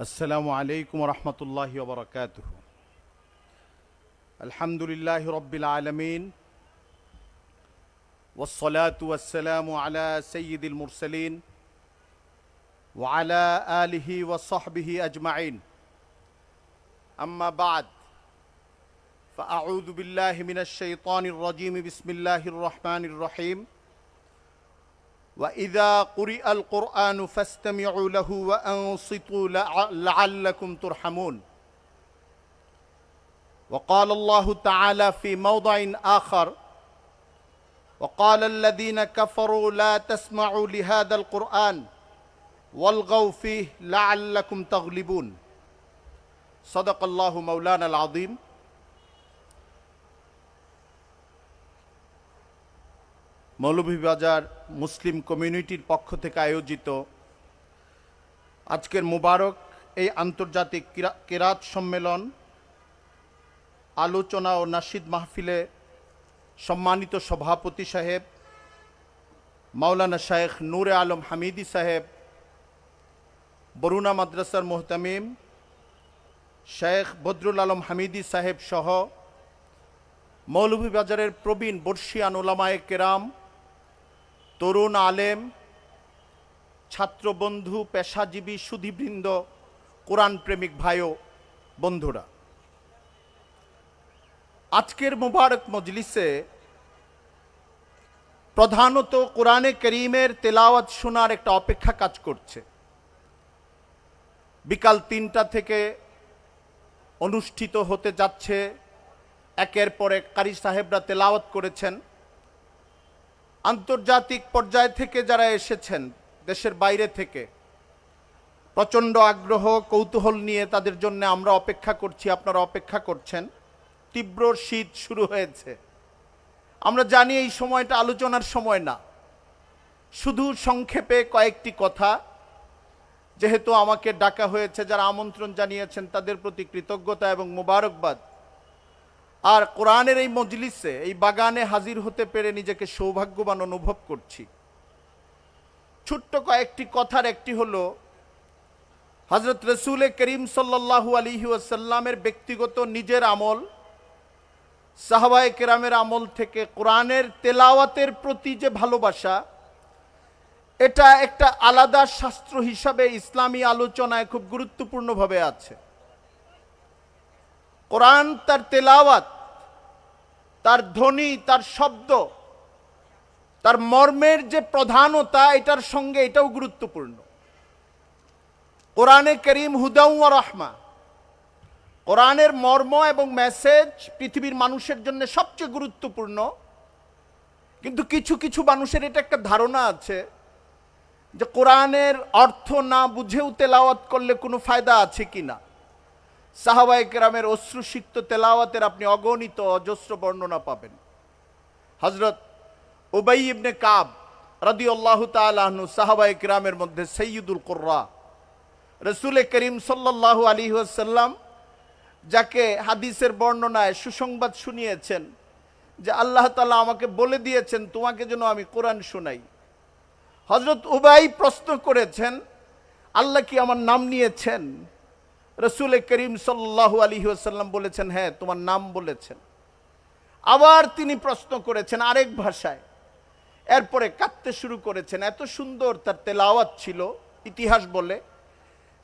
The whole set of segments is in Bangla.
আসসালামু আলাইকুম রহমতুল্লাহি ওয়া বারাকাতুহু। আলহামদুলিল্লাহি রাব্বিল আলামিন ওয়াসসালাতু ওয়াসসালামু আলা সাইয়্যিদিল মুরসালিন ওয়া আলা আলিহি ওয়া সাহবিহি আজমাইন। আম্মা বা'দ, ফাআউযু বিল্লাহি মিনাশ শাইতানির রাজীম। বিসমিল্লাহির রহমানির রহিম। وَإِذَا قُرِئَ الْقُرْآنُ فَاسْتَمِعُوا لَهُ وَأَنصِتُوا لَعَلَّكُمْ تُرْحَمُونَ. وقال الله تعالى في موضع آخر: وقال الذين كفروا لا تسمعوا لهذا القرآن والغوا فيه لعلكم تغلبون. صدق الله مولانا العظيم. মৌলভীবাজার মুসলিম কমিউনিটির পক্ষ থেকে আয়োজিত আজকের মুবারক এই আন্তর্জাতিক কেরাত সম্মেলন, আলোচনা ও নাশিদ মাহফিলে সম্মানিত সভাপতি সাহেব মাওলানা শায়েখ নূরে আলম হামিদি সাহেব, বরুণা মাদ্রাসার মুহতামিম শায়েখ বদরুল আলম হামিদি সাহেব সহ মৌলভীবাজারের প্রবীণ বর্ষিয়ান ওলামায়ে কেরাম, তরুণ আলেম, ছাত্রবন্ধু, পেশাজীবী সুধীবৃন্দ, কোরআন প্রেমিক ভাই ও বন্ধুরা, আজকের মুবারক মজলিসে প্রধানত কোরআনে করিমের তেলাওয়াত শোনার একটা অপেক্ষা কাজ করছে। বিকাল ৩টা থেকে অনুষ্ঠিত হতে যাচ্ছে। একের পর এক কারি সাহেবরা তেলাওয়াত করেছেন। আন্তর্জাতিক পর্যায় থেকে যারা এসেছেন, দেশের বাইরে থেকে, প্রচণ্ড আগ্রহ কৌতূহল নিয়ে তাদের জন্য আমরা অপেক্ষা করছি, আপনারা অপেক্ষা করছেন। তীব্র শীত শুরু হয়েছে। আমরা জানি এই সময়টা আলোচনার সময় না। শুধু সংক্ষেপে কয়েকটি কথা, যেহেতু আমাকে ডাকা হয়েছে, যারা আমন্ত্রণ জানিয়েছেন তাদের প্রতি কৃতজ্ঞতা এবং মোবারকবাদ। আর কোরআনের এই মজলিসে, এই বাগানে হাজির হতে পেরে নিজেকে সৌভাগ্যবান অনুভব করছি। ছোট্ট কয়েকটি কথার একটি হলো, হযরত রাসূল করিম সাল্লাল্লাহু আলাইহি ওয়াসাল্লামের ব্যক্তিগত নিজের আমল, সাহাবায়ে কেরামের আমল থেকে কোরআনের তেলাওয়াতের প্রতি যে ভালোবাসা, এটা একটা আলাদা শাস্ত্র হিসাবে ইসলামী আলোচনায় খুব গুরুত্বপূর্ণভাবে আছে। কোরআন, তার তেলাওয়াত, তার ধ্বনি, তার শব্দ, তার মর্মের যে প্রধানতা, এটার সঙ্গে এটাও গুরুত্বপূর্ণ। কোরআনে করিম হুদাউ ওয়া রাহমা, কোরআনের মর্ম এবং মেসেজ পৃথিবীর মানুষের জন্য সবচেয়ে গুরুত্বপূর্ণ। কিন্তু কিছু কিছু মানুষের এটা একটা ধারণা আছে যে কোরআনের অর্থ না বুঝেও তেলাওয়াত করলে কোনো ফায়দা আছে কিনা। সাহাবায়ে কেরামের অশ্রুসিক্ত তেলাওয়াতের আপনি অগণিত অজস্র বর্ণনা পাবেন। হযরত উবাই ইবনে কাব রাদিয়াল্লাহু তাআলা আনহু সাহাবায়ে কেরামের মধ্যে সাইয়্যিদুল কুররা, রাসূল করিম সাল্লাল্লাহু আলাইহি ওয়াসাল্লাম যাকে হাদিসের বর্ণনায় সুসংবাদ শুনিয়েছেন যে আল্লাহ তাআলা আমাকে বলে দিয়েছেন তোমাকে যেন আমি কোরআন শোনাই। হযরত উবাই প্রশ্ন করেছেন, আল্লাহ কি আমার নাম নিয়েছেন? রাসূল করিম সাল্লাল্লাহু আলাইহি ওয়াসাল্লাম বলেছেন, হ্যাঁ, তোমার নাম বলেছেন। আবার তিনি প্রশ্ন করেছেন আরেক ভাষায়। এরপরে কাঁদতে শুরু করেছেন। এত সুন্দর তার তেলাওয়াত ছিল। ইতিহাস বলে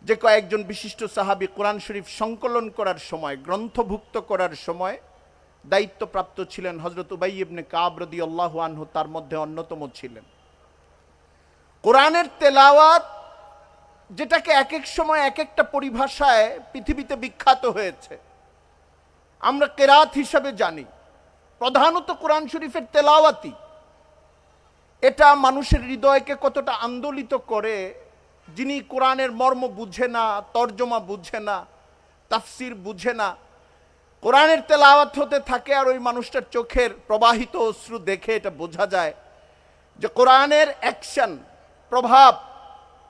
যে কয়েকজন বিশিষ্ট সাহাবী কোরআন শরীফ সংকলন করার সময়, গ্রন্থভুক্ত করার সময় দায়িত্বপ্রাপ্ত ছিলেন। হযরত উবাই ইবনে কাব রাদিয়াল্লাহু আনহু তার মধ্যে অন্যতম ছিলেন। কোরআনের তেলাওয়াত, যেটাকে এক এক সময় এক একটা পরিভাষায় পৃথিবীতে বিখ্যাত হয়েছে, আমরা কেরাত হিসাবে জানি। প্রধানত কোরআন শরীফের তেলাওয়াতই এটা মানুষের হৃদয়কে কতটা আন্দোলিত করে। যিনি কোরআনের মর্ম বুঝে না, তর্জমা বুঝে না, তাফসির বুঝে না, কোরআনের তেলাওয়াত হতে থাকে আর ওই মানুষটার চোখের প্রবাহিত অশ্রু দেখে এটা বোঝা যায় যে কোরআনের অ্যাকশন, প্রভাব,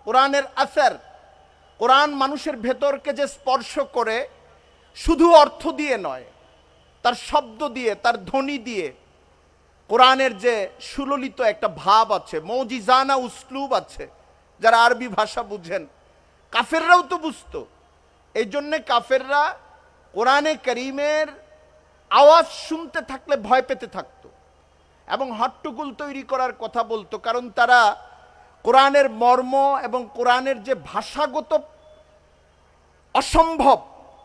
কোরআনের আসর, কোরআন মানুষের ভেতরকে যে স্পর্শ করে, শুধু অর্থ দিয়ে নয়, তার শব্দ দিয়ে, তার ধ্বনি দিয়ে। কোরআনের যে সুললিত একটা ভাব আছে, মৌজিজানা উসলুব আছে, যারা আরবি ভাষা বুঝেন, কাফেররাও তো বুঝতো। এই জন্যে কাফেররা কোরআনে করিমের আওয়াজ শুনতে থাকলে ভয় পেতে থাকতো এবং হট্টগোল তৈরি করার কথা বলতো, কারণ তারা কোরআনের মর্ম এবং কোরআনের যে ভাষাগত অসম্ভব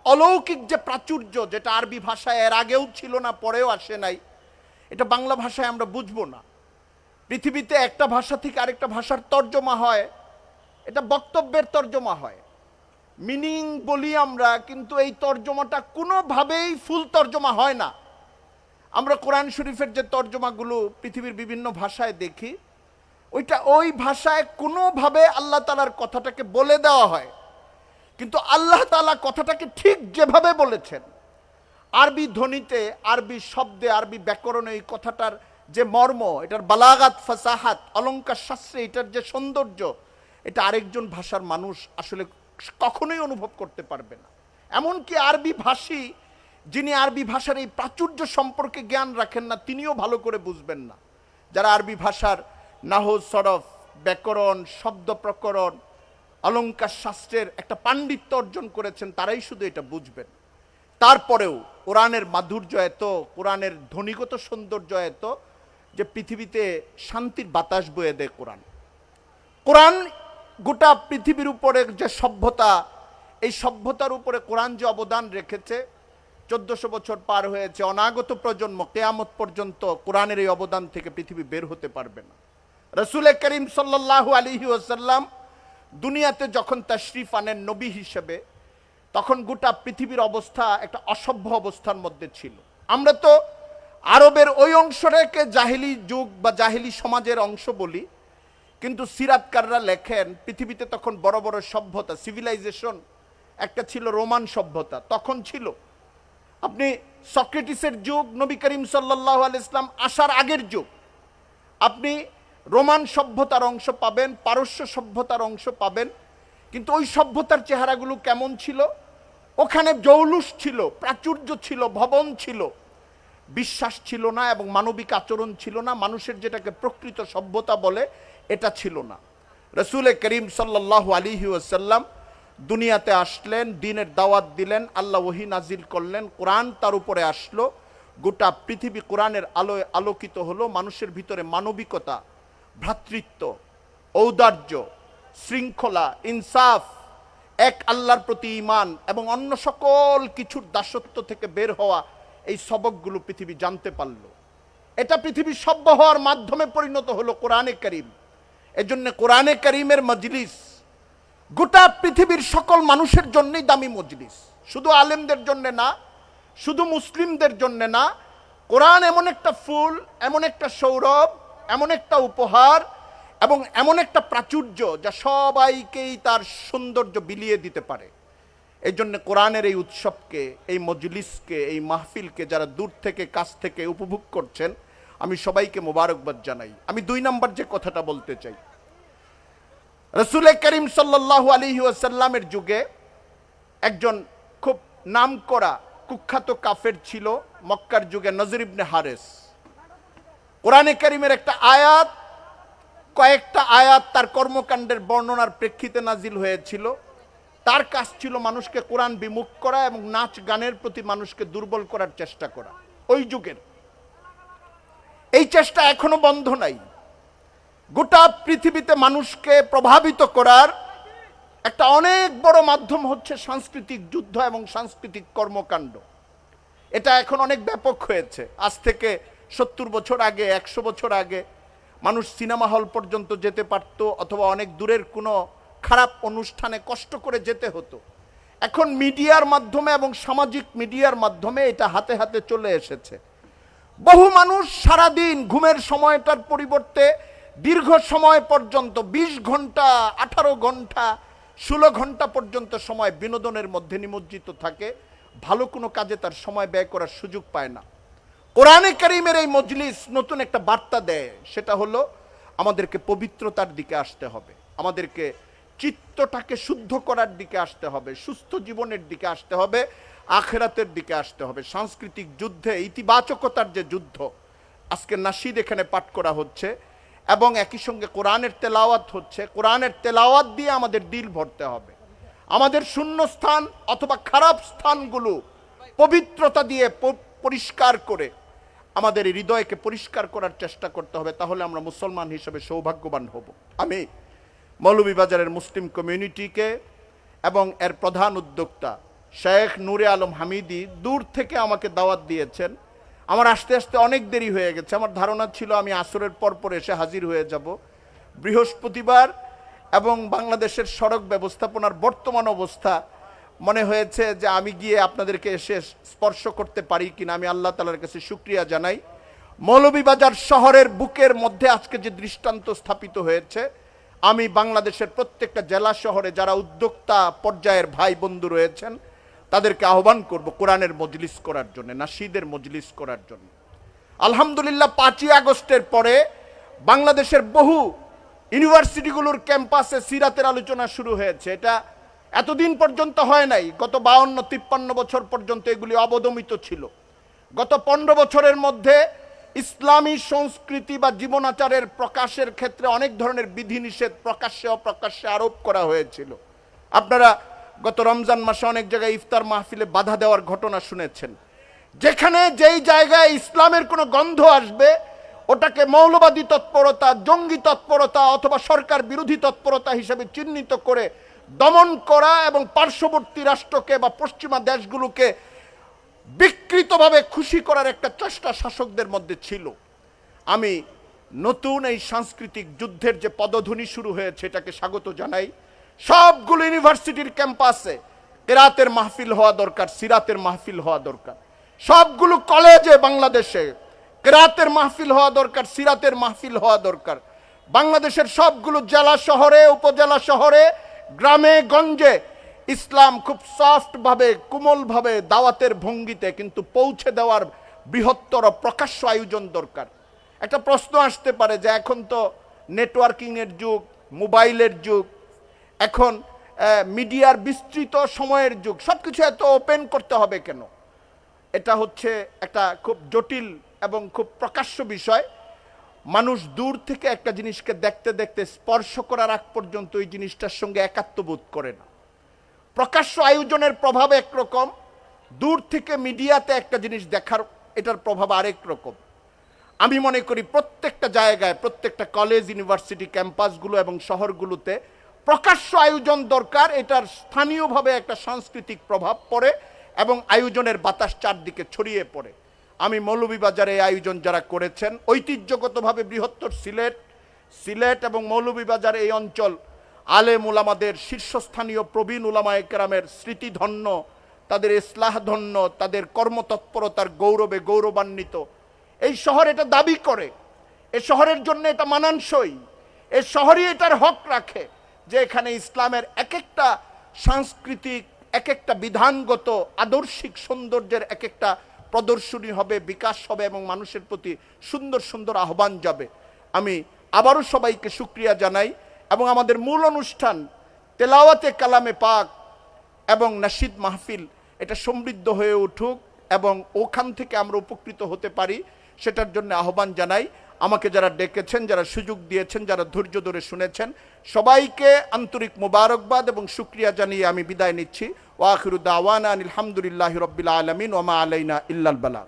অলৌকিক যে প্রাচুর্য, যেটা আরবি ভাষায় এর আগেও ছিল না, পরেও আসে নাই, এটা বাংলা ভাষায় আমরা বুঝবো না। পৃথিবীতে একটা ভাষা থেকে আরেকটা ভাষার তর্জমা হয়, এটা বক্তব্যের তর্জমা হয়, মিনিং বলি আমরা, কিন্তু এই তর্জমাটা কোনোভাবেই ফুল তর্জমা হয় না। আমরা কোরআন শরীফের যে তর্জমাগুলো পৃথিবীর বিভিন্ন ভাষায় দেখি, ওই ভাষায় কোনোভাবে আল্লাহ তাআলার কথাটাকে বলে দেওয়া হয়, কিন্তু আল্লাহ তাআলা কথাটাকে ঠিক যেভাবে বলেছেন, আরবি ধ্বনিতে, আরবি শব্দে, আরবি ব্যাকরণে এই কথাটার যে মর্ম, এটার বালাগাত, ফাসাহাত, অলঙ্কার শাস্ত্রে এটার যে সৌন্দর্য, এটা আরেকজন ভাষার মানুষ আসলে কখনোই অনুভব করতে পারবে না। এমনকি আরবি ভাষী, যিনি আরবি ভাষার এই প্রাচুর্য সম্পর্কে জ্ঞান রাখেন না, তিনিও ভালো করে বুঝবেন না। যারা আরবি ভাষার নাহু, সরফ, ব্যাকরণ, শব্দ প্রকরণ, অলঙ্কার শাস্ত্রের একটা পাণ্ডিত্য অর্জন করেছেন, তারাই শুধু এটা বুঝবেন। তারপরেও কোরআনের মাধুর্য এত, কোরআনের ধ্বনিগত সৌন্দর্য এত, যে পৃথিবীতে শান্তির বাতাস বয়ে দেয় কোরআন। কোরআন গোটা পৃথিবীর উপরে যে সভ্যতা, এই সভ্যতার উপরে কোরআন যে অবদান রেখেছে, 1400 বছর পার হয়েছে, অনাগত প্রজন্ম কিয়ামত পর্যন্ত কোরআনের এই অবদান থেকে পৃথিবী বের হতে পারবে না। রাসূল করিম সাল্লাল্লাহু আলাইহি ওয়াসাল্লাম দুনিয়াতে যখন তাশরিফ আনেন নবী হিসেবে, তখন গোটা পৃথিবীর অবস্থা একটা অসভ্য অবস্থার মধ্যে ছিল। আমরা তো আরবের ওই অংশটাকে জাহিলি যুগ বা জাহিলি সমাজের অংশ বলি, কিন্তু সিরাতকাররা লেখেন পৃথিবীতে তখন বড় বড় সভ্যতা, সিভিলাইজেশন একটা ছিল রোমান সভ্যতা, তখন ছিল। আপনি সক্রেটিসের যুগ, নবী করিম সাল্লাল্লাহু আলাইহি ওয়াসাল্লাম আসার আগের যুগ, আপনি রোমান সভ্যতার অংশ পাবেন, পারস্য সভ্যতার অংশ পাবেন, কিন্তু ওই সভ্যতার চেহারাগুলো কেমন ছিল? ওখানে জৌলুস ছিল, প্রাচুর্য ছিল, ভবন ছিল, বিশ্বাস ছিল না এবং মানবিক আচরণ ছিল না, মানুষের যেটাকে প্রকৃত সভ্যতা বলে এটা ছিল না। রাসূল করিম সাল্লাল্লাহু আলাইহি ওয়াসাল্লাম দুনিয়াতে আসলেন, দ্বীনের দাওয়াত দিলেন, আল্লাহ ওহী নাজিল করলেন, কোরআন তার উপরে আসলো, গোটা পৃথিবী কোরআনের আলোয় আলোকিত হলো। মানুষের ভিতরে মানবিকতা, ভ্রাতৃত্ব, ঔদার্য, শৃঙ্খলা, ইনসাফ, এক আল্লাহর প্রতি ঈমান এবং অন্য সকল কিছুর দাসত্ব থেকে বের হওয়া, এই সবকগুলো পৃথিবী জানতে পারল। এটা পৃথিবী সভ্য হওয়ার মাধ্যমে পরিণত হলো কোরআনে কারীম। এজন্য কোরআনে কারীমের মজলিস গোটা পৃথিবীর সকল মানুষের জন্যই দামি মজলিস, শুধু আলেমদের জন্য না, শুধু মুসলিমদের জন্য না। কোরআন এমন একটা ফুল, এমন একটা সৌরভ, এমন একটা উপহার এবং এমন একটা প্রাচুর্য যা সবাইকেই তার সৌন্দর্য বিলিয়ে দিতে পারে। এই জন্য কোরআনের এই উৎসবকে, এই মজলিসকে, এই মাহফিলকে যারা দূর থেকে কাছ থেকে উপভোগ করছেন, আমি সবাইকে মোবারকবাদ জানাই। আমি 2 নম্বর যে কথাটা বলতে চাই, রাসূল করিম সাল্লাল্লাহু আলাইহি ওয়াসাল্লামের যুগে একজন খুব নামকরা কুখ্যাত কাফের ছিল মক্কার যুগে, নজর ইবনে হারেস। কোরআনে কারীমের একটা আয়াত, কয়েকটা আয়াত তার কর্মকাণ্ডের বর্ণনার প্রেক্ষিতে নাজিল হয়েছিল। তার কাজ ছিল মানুষকে কোরআন বিমুখ করা এবং নাচ গানের প্রতি মানুষকে দুর্বল করার চেষ্টা করা। ওই যুগের এই চেষ্টা এখনো বন্ধ নাই। গোটা পৃথিবীতে মানুষকে প্রভাবিত করার একটা অনেক বড় মাধ্যম হচ্ছে সাংস্কৃতিক যুদ্ধ এবং সাংস্কৃতিক কর্মকাণ্ড। এটা এখন অনেক ব্যাপক হয়েছে। আজ থেকে 70 বছর আগে, 100 বছর আগে মানুষ সিনেমা হল পর্যন্ত যেতে পারত, অথবা অনেক দূরের কোনো খারাপ অনুষ্ঠানে কষ্ট করে যেতে হতো। এখন মিডিয়ার মাধ্যমে এবং সামাজিক মিডিয়ার মাধ্যমে এটা হাতে হাতে চলে এসেছে। বহু মানুষ সারাদিন ঘুমের সময়টার পরিবর্তে দীর্ঘ সময় পর্যন্ত 20 ঘন্টা, 18 ঘন্টা, 16 ঘন্টা পর্যন্ত সময় বিনোদনের মধ্যে নিমজ্জিত থাকে, ভালো কোনো কাজে তার সময় ব্যয় করার সুযোগ পায় না। কোরআনে কারীমের এই মজলিস নতুন একটা বার্তা দেয়, সেটা হলো আমাদেরকে পবিত্রতার দিকে আসতে হবে, আমাদেরকে চিত্তটাকে শুদ্ধ করার দিকে আসতে হবে, সুস্থ জীবনের দিকে আসতে হবে, আখিরাতের দিকে আসতে হবে। সাংস্কৃতিক যুদ্ধে ইতিবাচকতার যে যুদ্ধ, আজকে নাশিদ এখানে পাঠ করা হচ্ছে এবং একই সঙ্গে কোরআনের তেলাওয়াত হচ্ছে। কোরআনের তেলাওয়াত দিয়ে আমাদের দিল ভরতে হবে। আমাদের শূন্য স্থান অথবা খারাপ স্থানগুলো পবিত্রতা দিয়ে পরিষ্কার করে আমাদের হৃদয়কে পরিষ্কার করার চেষ্টা করতে হবে, তাহলে আমরা মুসলমান হিসেবে সৌভাগ্যবান হব। আমি মৌলভীবাজারের মুসলিম কমিউনিটিকে এবং এর প্রধান উদ্যোক্তা শেখ নূরে আলম হামিদি দূর থেকে আমাকে দাওয়াত দিয়েছেন। আমার আসতে আসতে অনেক দেরি হয়ে গেছে। আমার ধারণা ছিল আমি আসরের পর এসে হাজির হয়ে যাব। বৃহস্পতিবার এবং বাংলাদেশের সড়ক ব্যবস্থাপনার বর্তমান অবস্থা মনে হয়েছে যে আমি গিয়ে আপনাদেরকে এসে স্পর্শ করতে পারি কিনা। আমি আল্লাহ তাআলার কাছে শুকরিয়া জানাই। মৌলভীবাজার শহরের বুকের মধ্যে আজকে যে দৃষ্টান্ত স্থাপিত হয়েছে, আমি বাংলাদেশের প্রত্যেকটা জেলা শহরে যারা উদ্যোক্তা পর্যায়ের ভাই বন্ধু রয়েছেন তাদেরকে আহ্বান করব কোরআনের মজলিস করার জন্য, নাশিদের মজলিস করার জন্য। আলহামদুলিল্লাহ 5ই আগস্টের পরে বাংলাদেশের বহু ইউনিভার্সিটিগুলোর ক্যাম্পাসে সিরাতের আলোচনা শুরু হয়েছে। এটা এতদিন পর্যন্ত হয় নাই। গত 52-53 বছর পর্যন্ত এগুলি অবদমিত ছিল। গত 15 বছরের মধ্যে ইসলামী সংস্কৃতি বা জীবনাচারের প্রকাশের ক্ষেত্রে অনেক ধরনের বিধিনিষেধ প্রকাশ্যে অপ্রকাশ্যে আরোপ করা হয়েছিল। আপনারা গত রমজান মাসে অনেক জায়গায় ইফতার মাহফিলে বাধা দেওয়ার ঘটনা শুনেছেন। যেখানে যেই জায়গায় ইসলামের কোনো গন্ধ আসবে ওটাকে মৌলবাদী তৎপরতা, জঙ্গি তৎপরতা অথবা সরকার বিরোধী তৎপরতা হিসেবে চিহ্নিত করে দমন করা এবং পার্শ্ববর্তী রাষ্ট্রকে বা পশ্চিমা দেশগুলোকে বিকৃতভাবে খুশি করার একটা চেষ্টা শাসকদের মধ্যে ছিল। আমি নতুন এই সাংস্কৃতিক যুদ্ধের যে পদধ্বনি শুরু হয়েছে এটাকে স্বাগত জানাই। সবগুলো ইউনিভার্সিটির ক্যাম্পাসে কেরাতের মাহফিল হওয়া দরকার, সিরাতের মাহফিল হওয়া দরকার। সবগুলো কলেজে বাংলাদেশে কেরাতের মাহফিল হওয়া দরকার, সিরাতের মাহফিল হওয়া দরকার। বাংলাদেশের সবগুলো জেলা শহরে, উপজেলা শহরে, গ্রামে গঞ্জে ইসলাম খুব সফট ভাবে, কোমল ভাবে, দাওয়াতের ভঙ্গিতে কিন্তু পৌঁছে দেওয়ার বৃহত্তর প্রকাশ্য আয়োজন দরকার। একটা প্রশ্ন আসতে পারে যে এখন তো নেটওয়ার্কিং এর যুগ, মোবাইলের যুগ, এখন মিডিয়ার বিস্তৃত সময়ের যুগ, সবকিছু এত ওপেন করতে হবে কেন? এটা হচ্ছে একটা খুব জটিল এবং খুব প্রকাশ্য বিষয়। মানুষ দূর থেকে একটা জিনিসকে দেখতে দেখতে স্পর্শ করার আগ পর্যন্ত ওই জিনিসটার সঙ্গে একাত্মবোধ করে না। প্রকাশ্য আয়োজনের প্রভাব একরকম, দূর থেকে মিডিয়াতে একটা জিনিস দেখার এটার প্রভাব আরেক রকম। আমি মনে করি প্রত্যেকটা জায়গায়, প্রত্যেকটা কলেজ, ইউনিভার্সিটি ক্যাম্পাসগুলো এবং শহরগুলোতে প্রকাশ্য আয়োজন দরকার। এটার স্থানীয়ভাবে একটা সাংস্কৃতিক প্রভাব পড়ে এবং আয়োজনের বাতাস চারদিকে ছড়িয়ে পড়ে। আমি মৌলভীবাজারে এই আয়োজন যারা করেছেন, ঐতিহ্যগতভাবে বৃহত্তর সিলেট এবং মৌলভীবাজার এই অঞ্চল আলেম উলামাদের, শীর্ষস্থানীয় প্রবীণ উলামায়ে কেরামের স্মৃতিধন্য, তাদের ইসলাহ ধন্য, তাদের কর্মতৎপরতার গৌরবে গৌরবান্বিত এই শহর এটা দাবি করে। এ শহরের জন্য এটা মানানসই। এ শহরই এটার হক রাখে যে এখানে ইসলামের এক একটা সাংস্কৃতিক, এক একটা বিধানগত আদর্শিক সৌন্দর্যের এক একটা প্রদর্শনী হবে, বিকাশ হবে এবং মানুষের প্রতি সুন্দর সুন্দর আহ্বান যাবে। আমি আবারও সবাইকে শুকরিয়া জানাই এবং আমাদের মূল অনুষ্ঠান তেলাওয়াতে কালামে পাক এবং নাশিদ মাহফিল এটা সমৃদ্ধ হয়ে উঠুক এবং ওখান থেকে আমরা উপকৃত হতে পারি সেটার জন্য আহ্বান জানাই। আমাকে যারা ডেকেছেন, যারা সুযোগ দিয়েছেন, যারা ধৈর্য ধরে শুনেছেন, সবাইকে আন্তরিক মোবারকবাদ এবং শুকরিয়া জানিয়ে আমি বিদায় নিচ্ছি। ওয়া আখিরু দাওয়ানা আনিল হামদুলিল্লাহি রাব্বিল আলামিন ওয়া মা আলাইনা ইল্লাল বালাগ।